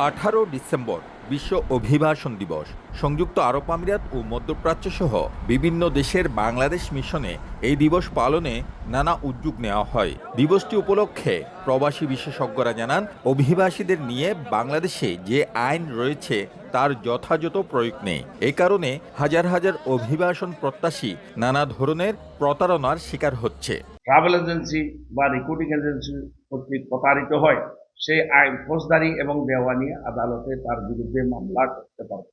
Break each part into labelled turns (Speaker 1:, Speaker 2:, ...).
Speaker 1: 18 December বিশ্ব অভিবাসন দিবস। সংযুক্ত আরব আমিরাত ও মধ্যপ্রাচ্য সহ বিভিন্ন দেশের বাংলাদেশ মিশনে এই দিবস পালনে নানা উদ্যোগ নেওয়া হয়। দিবসটি উপলক্ষে প্রবাসী বিশেষজ্ঞরা জানান, অভিবাসীদের নিয়ে বাংলাদেশে যে আইন রয়েছে তার যথাযথ প্রয়োগ নেই। এ কারণে হাজার হাজার অভিবাসন প্রত্যাশী নানা ধরনের প্রতারণার শিকার হচ্ছে।
Speaker 2: ট্রাভেল এজেন্সি বা রিক্রুটিং এজেন্সি কর্তৃক প্রতারিত হয়, সেই আইন ফৌজদারি এবং দেওয়ানি আদালতে তার বিরুদ্ধে মামলা করতে পারবে।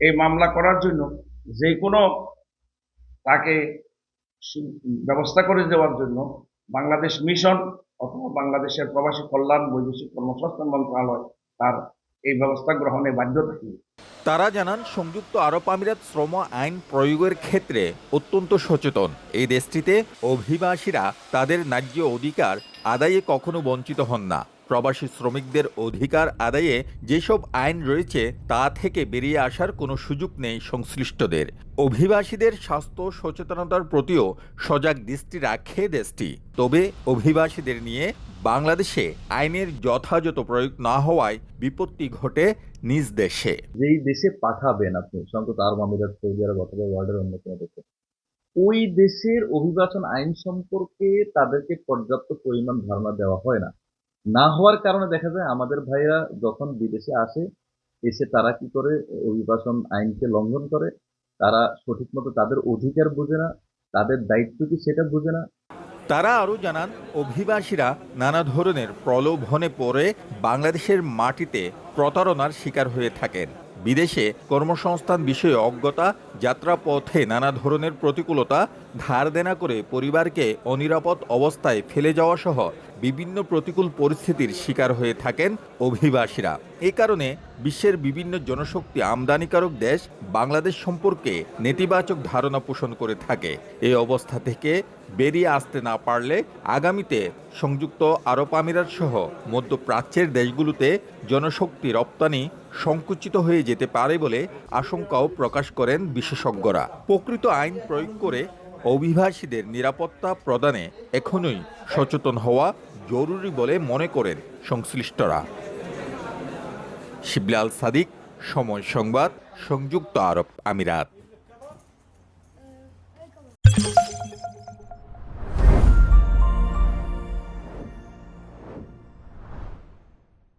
Speaker 2: এই মামলা করার জন্য যে কোনো তাকে ব্যবস্থা করে দেওয়ার জন্য বাংলাদেশ মিশন অথবা বাংলাদেশের প্রবাসী কল্যাণ বৈদেশিক কর্মসংস্থান মন্ত্রণালয় তার এই ব্যবস্থা গ্রহণে বাধ্য থাকে।
Speaker 1: তারা জানান, সংযুক্ত আরব আমিরাত শ্রম আইন প্রয়োগের ক্ষেত্রে অত্যন্ত সচেতন। এই দেশটিতে অভিবাসীরা তাদের ন্যায্য অধিকার আদায়ে কখনো বঞ্চিত হন না। প্রবাসী শ্রমিকদের অধিকার আদায়ে যেসব আইন রয়েছে তা থেকে বেরিয়ে আসার কোনো সুযোগ নেই সংশ্লিষ্টদের। অভিবাসীদের স্বাস্থ্য সচেতনতার প্রতিও সজাগ দৃষ্টি রাখে দেশটি। তবে অভিবাসীদের নিয়ে বাংলাদেশে আইনের যথাযথ প্রয়োগ না হওয়ায় বিপত্তি ঘটে নিজ দেশে।
Speaker 3: যেই দেশে পাঠাবেন আপনি সংযুক্ত আরব আমিরাত, সৌদি আরব অথবা ওয়ার্ল্ডের অন্য কোনো দেশে, ওই দেশের অভিবাসন আইন সম্পর্কে তাদেরকে পর্যাপ্ত পরিমাণ ধারণা দেওয়া হয় না। না হওয়ার কারণে দেখা যায় আমাদের ভাইরা যখন বিদেশে আসে, এসে তারা কি করে অভিবাসন আইনকে লঙ্ঘন করে। তারা সঠিক মতো তাদের অধিকার বোঝে না, তাদের দায়িত্ব কি সেটা বোঝে না।
Speaker 1: তারা আরও জানান, অভিবাসীরা নানা ধরনের প্রলোভনে পড়ে বাংলাদেশের মাটিতে প্রতারণার শিকার হয়ে থাকেন। বিদেশে কর্মসংস্থান বিষয়ে অজ্ঞতা, যাত্রাপথে নানা ধরনের প্রতিকূলতা, ধার দেনা করে পরিবারকে অনিরাপদ অবস্থায় ফেলে যাওয়া সহ বিভিন্ন প্রতিকূল পরিস্থিতির শিকার হয়ে থাকেন অভিবাসীরা। এ কারণে বিশ্বের বিভিন্ন জনশক্তি আমদানিকারক দেশ বাংলাদেশ সম্পর্কে নেতিবাচক ধারণা পোষণ করে থাকে। এই অবস্থা থেকে বেরিয়ে আসতে না পারলে আগামীতে সংযুক্ত আরব আমিরাত সহ মধ্যপ্রাচ্যের দেশগুলোতে জনশক্তি রপ্তানি সংকুচিত হয়ে যেতে পারে বলে আশঙ্কাও প্রকাশ করেন বিশেষজ্ঞরা। প্রকৃত আইন প্রয়োগ করে অভিবাসীদের নিরাপত্তা প্রদানে এখনই সচেতন হওয়া জরুরি বলে মনে করেন সংশ্লিষ্টরা। শিবলি আল সাদিক, সময় সংবাদ, সংযুক্ত আরব আমিরাত।